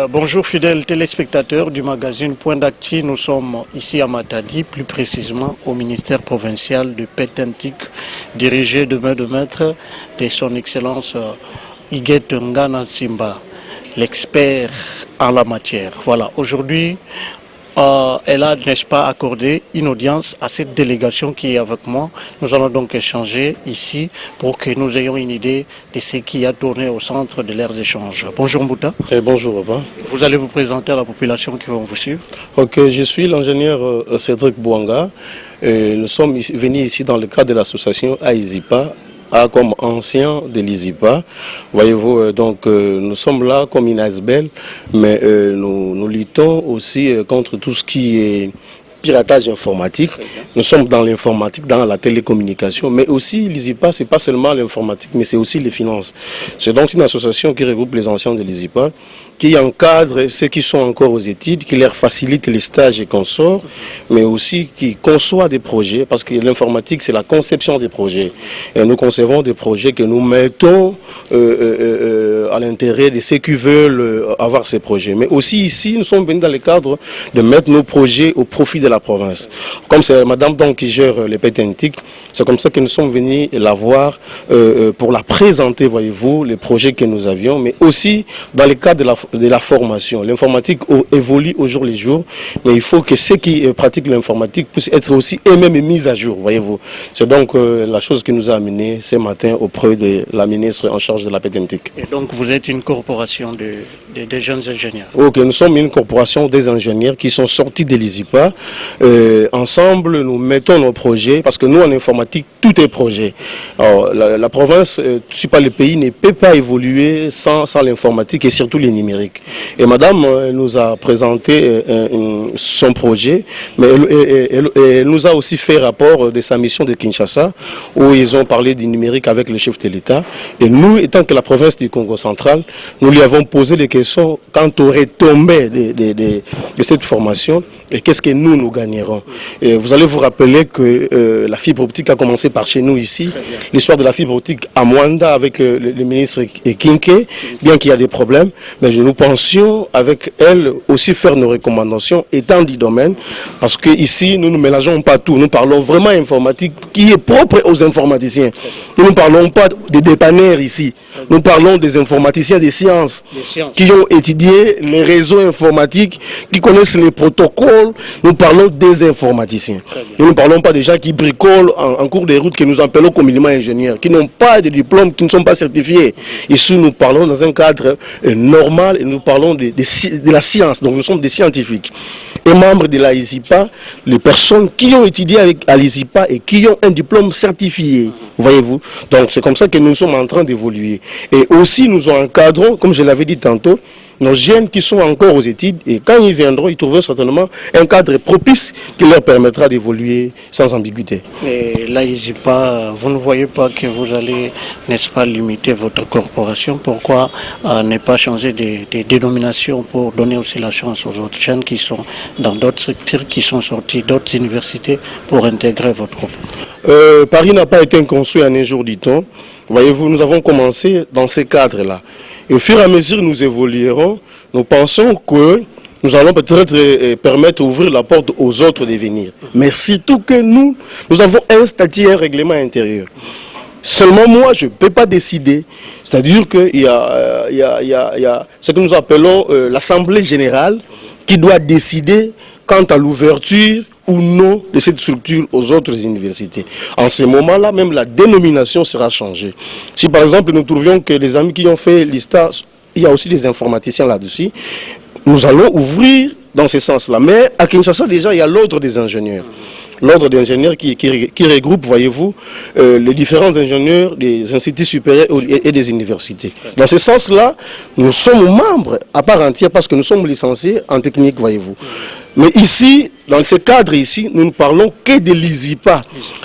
Bonjour fidèles téléspectateurs du magazine Point d'Acti. Nous sommes ici à Matadi, plus précisément au ministère provincial de Pétentique, dirigé de main de maître de son excellence Higuette Ngana Simba, l'expert en la matière. Voilà, aujourd'hui, elle a, n'est-ce pas, accordé une audience à cette délégation qui est avec moi. Nous allons donc échanger ici pour que nous ayons une idée de ce qui a tourné au centre de leurs échanges. Bonjour Mbouta. Bonjour papa. Vous allez vous présenter à la population qui vont vous suivre. Ok, je suis l'ingénieur Cédric Bouanga. Nous sommes venus ici dans le cadre de l'association AISIPA, comme ancien de l'ISIPA. Voyez-vous, donc nous sommes là comme une ASBEL, mais nous luttons aussi contre tout ce qui est piratage informatique. Nous sommes dans l'informatique, dans la télécommunication, mais aussi l'ISIPA, c'est pas seulement l'informatique, mais c'est aussi les finances. C'est donc une association qui regroupe les anciens de l'ISIPA, qui encadre ceux qui sont encore aux études, qui leur facilite les stages et consorts, mais aussi qui conçoit des projets, parce que l'informatique, c'est la conception des projets. Et nous concevons des projets que nous mettons à l'intérêt de ceux qui veulent avoir ces projets. Mais aussi ici, nous sommes venus dans le cadre de mettre nos projets au profit de la province. Comme c'est Madame donc qui gère les Pétentiques, c'est comme ça que nous sommes venus la voir pour la présenter, voyez-vous, les projets que nous avions, mais aussi dans le cadre de la formation. L'informatique évolue au jour le jour, mais il faut que ceux qui pratiquent l'informatique puissent être aussi eux-mêmes mis à jour, voyez-vous. C'est donc la chose qui nous a amené ce matin auprès de la ministre en charge de la Pétentique. Et donc vous êtes une corporation de jeunes ingénieurs. Ok, nous sommes une corporation des ingénieurs qui sont sortis de l'ISIPA. Ensemble, nous mettons nos projets, parce que nous, en informatique, tout est projet. Alors, la province, si pas le pays, ne peut pas évoluer sans l'informatique et surtout les numériques. Et madame nous a présenté son projet, mais elle nous a aussi fait rapport de sa mission de Kinshasa, où ils ont parlé du numérique avec le chef de l'État. Et nous, étant que la province du Congo central, nous lui avons posé des questions quant aux retombées de cette formation. Et qu'est-ce que nous gagnerons? Et vous allez vous rappeler que la fibre optique a commencé par chez nous ici. L'histoire de la fibre optique à Mwanda avec le ministre Kinké, bien qu'il y a des problèmes, mais nous pensions avec elle aussi faire nos recommandations étant du domaine, parce que ici nous ne mélangeons pas tout. Nous parlons vraiment informatique qui est propre aux informaticiens. Nous ne parlons pas des dépanneurs ici. Nous parlons des informaticiens des sciences qui ont étudié les réseaux informatiques, qui connaissent les protocoles. Nous parlons des informaticiens. Nous ne parlons pas des gens qui bricolent en cours de route, que nous appelons communément ingénieurs, qui n'ont pas de diplôme, qui ne sont pas certifiés. Ici, nous parlons dans un cadre normal et nous parlons de la science. Donc, nous sommes des scientifiques. Et membres de la ISIPA, les personnes qui ont étudié à l'ISIPA et qui ont un diplôme certifié. Voyez-vous. Donc, c'est comme ça que nous sommes en train d'évoluer. Et aussi, nous encadrons, comme je l'avais dit tantôt, nos jeunes qui sont encore aux études, et quand ils viendront, ils trouveront certainement un cadre propice qui leur permettra d'évoluer sans ambiguïté. Et là, ISIPA, vous ne voyez pas que vous allez, n'est-ce pas, limiter votre corporation? Pourquoi ne pas changer de dénomination pour donner aussi la chance aux autres jeunes qui sont dans d'autres secteurs, qui sont sortis d'autres universités pour intégrer votre groupe? Paris n'a pas été construit en un jour, dit-on. Voyez-vous, nous avons commencé dans ces cadres-là. Et au fur et à mesure que nous évoluerons, nous pensons que nous allons peut-être permettre d'ouvrir la porte aux autres de venir. Mais surtout que nous avons un statut, un règlement intérieur. Seulement moi, je ne peux pas décider. C'est-à-dire qu'il y a ce que nous appelons l'Assemblée générale qui doit décider quant à l'ouverture ou non de cette structure aux autres universités. En ce moment-là, même la dénomination sera changée. Si par exemple nous trouvions que les amis qui ont fait l'ISTA, il y a aussi des informaticiens là-dessus, nous allons ouvrir dans ce sens-là. Mais à Kinshasa, déjà, il y a l'ordre des ingénieurs. L'ordre des ingénieurs qui regroupe, voyez-vous, les différents ingénieurs des instituts supérieurs et des universités. Dans ce sens-là, nous sommes membres à part entière parce que nous sommes licenciés en technique, voyez-vous. Mais ici, dans ce cadre ici, nous ne parlons que de l'ISIPA.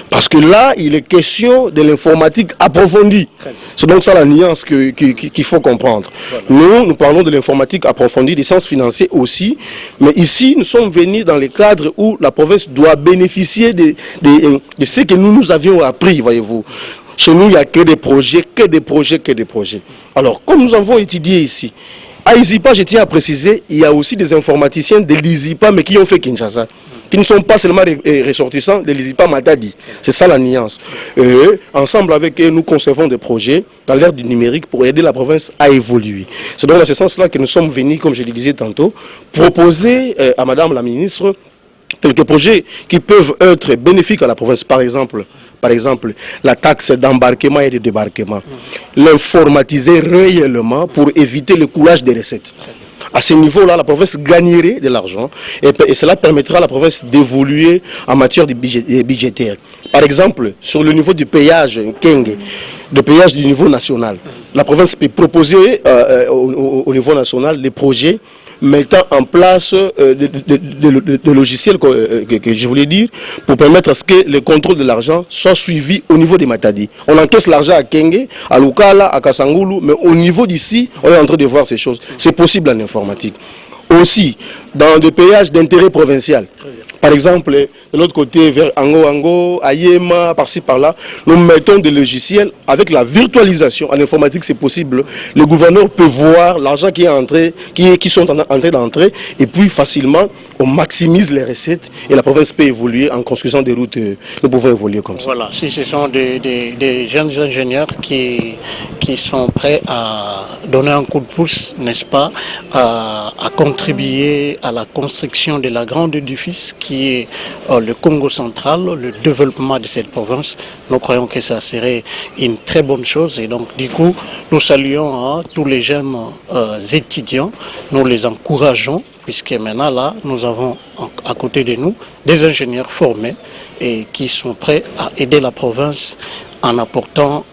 Parce que là, il est question de l'informatique approfondie. C'est donc ça la nuance qu'il faut comprendre. Nous parlons de l'informatique approfondie, des sciences financières aussi. Mais ici, nous sommes venus dans le cadre où la province doit bénéficier de ce que nous avions appris, voyez-vous. Chez nous, il n'y a que des projets, que des projets, que des projets. Alors, comme nous avons étudié ici, À ISIPA, je tiens à préciser, il y a aussi des informaticiens de l'ISIPA, mais qui ont fait Kinshasa, qui ne sont pas seulement ressortissants de l'ISIPA Matadi. C'est ça la nuance. Ensemble avec eux, nous concevons des projets dans l'ère du numérique pour aider la province à évoluer. C'est donc dans ce sens-là que nous sommes venus, comme je le disais tantôt, proposer à Madame la ministre quelques projets qui peuvent être bénéfiques à la province. Par exemple, la taxe d'embarquement et de débarquement. L'informatiser réellement pour éviter le coulage des recettes. À ce niveau-là, la province gagnerait de l'argent et cela permettra à la province d'évoluer en matière budgétaire. Par exemple, sur le niveau du péage Kenge, de péage du niveau national, la province peut proposer au niveau national des projets mettant en place des logiciels que je voulais dire pour permettre à ce que le contrôle de l'argent soit suivi au niveau des Matadi. On encaisse l'argent à Kenge, à Lukala, à Kasangulu, mais au niveau d'ici, on est en train de voir ces choses. C'est possible en informatique. Aussi, dans des péages d'intérêt provincial. Par exemple, de l'autre côté, vers Ango, Ayema, par-ci, par-là, nous mettons des logiciels avec la virtualisation. En informatique, c'est possible. Le gouverneur peut voir l'argent qui est entré, qui sont en train d'entrer, et puis facilement, on maximise les recettes et la province peut évoluer en construisant des routes. Nous pouvons évoluer comme ça. Voilà, si ce sont des jeunes ingénieurs qui sont prêts à donner un coup de pouce, n'est-ce pas, à contribuer à la construction de la grande édifice qui est le Congo central, le développement de cette province, nous croyons que ça serait une très bonne chose. Et donc, du coup, nous saluons tous les jeunes étudiants, nous les encourageons, puisque maintenant, là, nous avons à côté de nous des ingénieurs formés et qui sont prêts à aider la province en apportant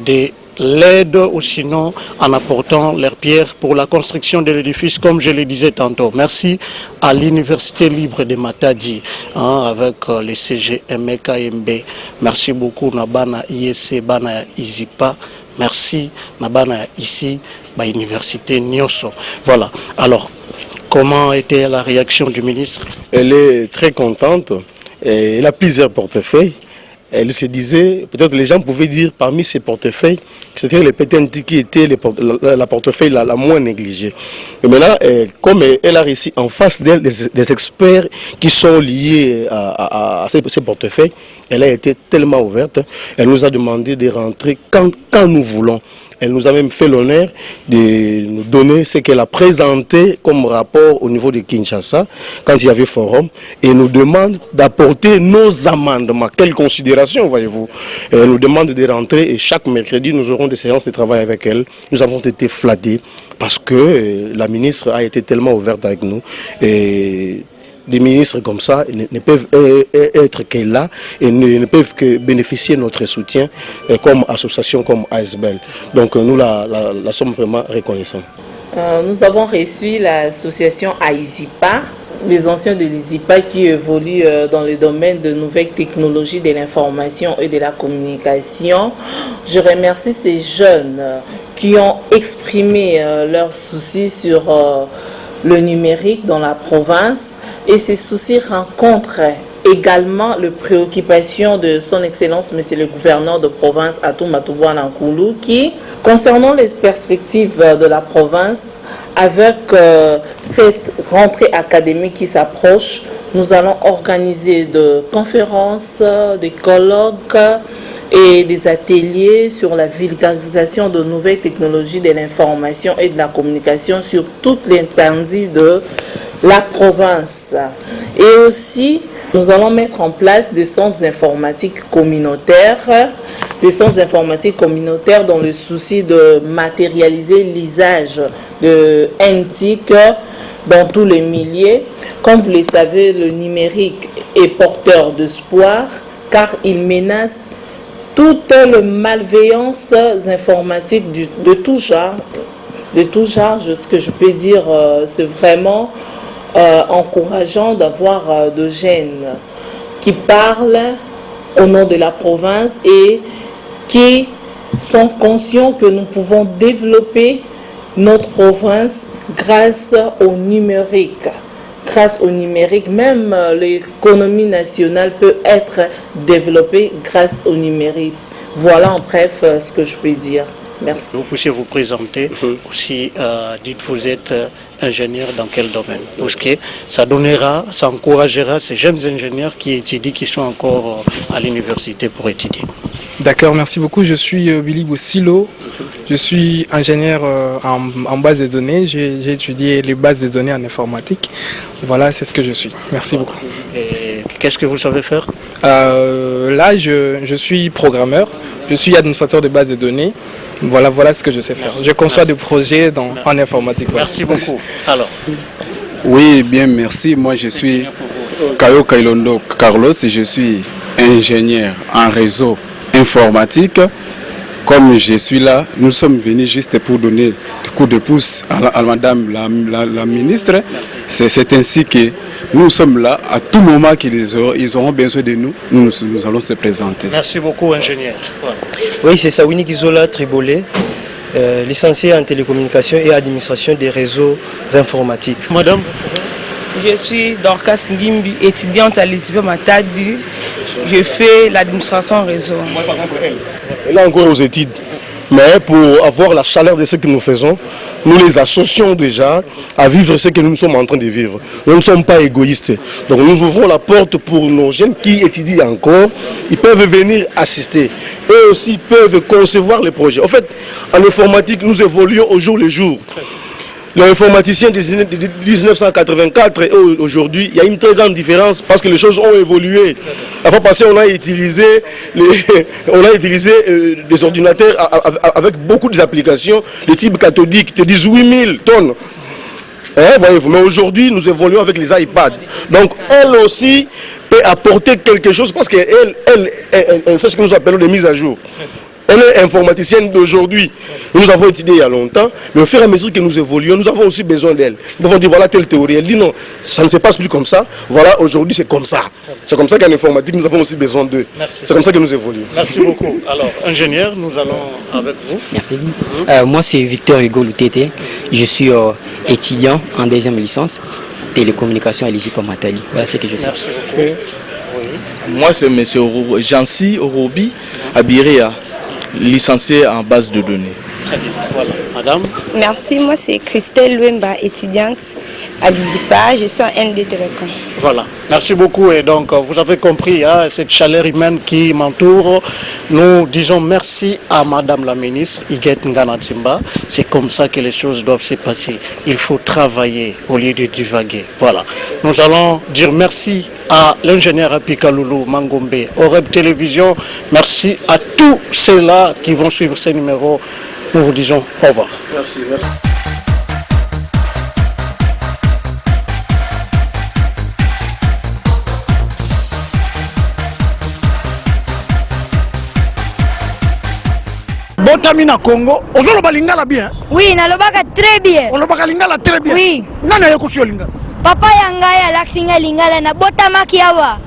des l'aide ou sinon en apportant leurs pierres pour la construction de l'édifice, comme je le disais tantôt. Merci à l'Université libre de Matadi avec les CGM et KMB. Merci beaucoup Nabana IEC, Bana Izipa. Merci Nabana ici, Université Nyoso. Voilà. Alors, comment était la réaction du ministre? Elle est très contente. Elle a plusieurs portefeuilles. Elle se disait, peut-être les gens pouvaient dire parmi ces portefeuilles, c'était les PTNT qui était la portefeuille la moins négligée. Et maintenant, comme elle a réussi en face d'elle des experts qui sont liés à ces portefeuilles, elle a été tellement ouverte, elle nous a demandé de rentrer quand nous voulons. Elle nous a même fait l'honneur de nous donner ce qu'elle a présenté comme rapport au niveau de Kinshasa, quand il y avait forum, et nous demande d'apporter nos amendements. Quelle considération, voyez-vous. Elle nous demande de rentrer et chaque mercredi, nous aurons des séances de travail avec elle. Nous avons été flattés parce que la ministre a été tellement ouverte avec nous. Et des ministres comme ça ne peuvent être que là et ne peuvent que bénéficier de notre soutien comme association, comme ASBL. Donc nous la sommes vraiment reconnaissants. Nous avons reçu l'association AISIPA, les anciens de l'ISIPA qui évoluent dans le domaine de nouvelles technologies de l'information et de la communication. Je remercie ces jeunes qui ont exprimé leurs soucis sur le numérique dans la province. Et ces soucis rencontrent également les préoccupations de son Excellence, Monsieur le gouverneur de province, Atou Matouboua Nkoulou, qui, concernant les perspectives de la province, avec cette rentrée académique qui s'approche, nous allons organiser des conférences, des colloques et des ateliers sur la vulgarisation de nouvelles technologies de l'information et de la communication sur toute l'étendue de la province. Et aussi, nous allons mettre en place des centres informatiques communautaires, dans le souci de matérialiser l'usage de NTIC dans tous les milieux. Comme vous le savez, le numérique est porteur d'espoir car il menace toutes les malveillances informatiques de tout genre. De tout genre, ce que je peux dire, c'est vraiment encourageant d'avoir de jeunes qui parlent au nom de la province et qui sont conscients que nous pouvons développer notre province grâce au numérique. Grâce au numérique, même l'économie nationale peut être développée grâce au numérique. Voilà en bref ce que je peux dire. Merci. Vous puissiez vous présenter aussi, dites vous êtes ingénieur dans quel domaine? Parce que ça encouragera ces jeunes ingénieurs qui étudient, qui sont encore à l'université pour étudier. D'accord, merci beaucoup. Je suis Billy Boussilo. Je suis ingénieur en base de données. J'ai étudié les bases de données en informatique. Voilà, c'est ce que je suis. Merci beaucoup. Et qu'est-ce que vous savez faire? Là, je suis programmeur. Je suis administrateur de bases de données. Voilà ce que je sais faire. Je conçois des projets en informatique. Voilà. Merci beaucoup. Alors. Oui, bien, merci. Moi, je suis Kayo Kailondo Carlos et je suis ingénieur en réseau informatique. Comme je suis là, nous sommes venus juste pour donner des coups de pouce à madame la ministre. C'est ainsi que nous sommes là. À tout moment qu'ils auront besoin de nous, nous allons se présenter. Merci beaucoup, ingénieur. Voilà. Oui, c'est Sawini Kizola Tribolé, licencié en télécommunication et administration des réseaux informatiques. Madame? Je suis Dorcas Ngimbi, étudiante à l'ISIPA Matadi. Je fais l'administration en réseau. Elle est encore aux études. Mais pour avoir la chaleur de ce que nous faisons, nous les associons déjà à vivre ce que nous sommes en train de vivre. Nous ne sommes pas égoïstes. Donc nous ouvrons la porte pour nos jeunes qui étudient encore. Ils peuvent venir assister. Eux aussi peuvent concevoir les projets. En fait, en informatique, nous évoluons au jour le jour. L'informaticien de 1984 et aujourd'hui, il y a une très grande différence parce que les choses ont évolué. La fois passée, on a utilisé des ordinateurs avec beaucoup d'applications de type cathodique de 18 000 tonnes. Voyez-vous, mais aujourd'hui, nous évoluons avec les iPads. Donc, elle aussi peut apporter quelque chose parce qu'elle fait ce que nous appelons des mises à jour. Elle est informaticienne d'aujourd'hui. Nous avons étudié il y a longtemps, mais au fur et à mesure que nous évoluons, nous avons aussi besoin d'elle. Nous avons dit voilà telle théorie. Elle dit non, ça ne se passe plus comme ça. Voilà, aujourd'hui c'est comme ça. C'est comme ça qu'en informatique, nous avons aussi besoin d'eux. C'est comme ça que nous évoluons. Merci beaucoup. Alors, ingénieur, nous allons avec vous. Merci. Moi, c'est Victor Hugo Loutete. Je suis étudiant en deuxième licence, télécommunication à l'ISIPA Matadi. Voilà ce que je suis. Merci beaucoup. Oui. Moi, c'est M. Jancy Orobi Abirea, licencié en base de données. Très bien. Voilà. Madame? Merci, moi c'est Christelle Luemba, étudiante à l'ISIPA. Je suis en ND Télécom. Voilà. Merci beaucoup. Et donc, vous avez compris cette chaleur humaine qui m'entoure. Nous disons merci à Madame la ministre, Iguette Ngana Tsimba. C'est comme ça que les choses doivent se passer. Il faut travailler au lieu de divaguer. Voilà. Nous allons dire merci à l'ingénieur Apika Loulou Mangombe, au Reb Télévision. Merci à tous ceux-là qui vont suivre ces numéros. Nous vous disons au revoir. Merci, merci. Botamina Congo, Ozoloba Lingala bien. Oui, nalobaka très bien. Olobaka Lingala très bien. Oui. Nana yakusio Lingala. Papa yangai alaksinga lingala na botamaki awa.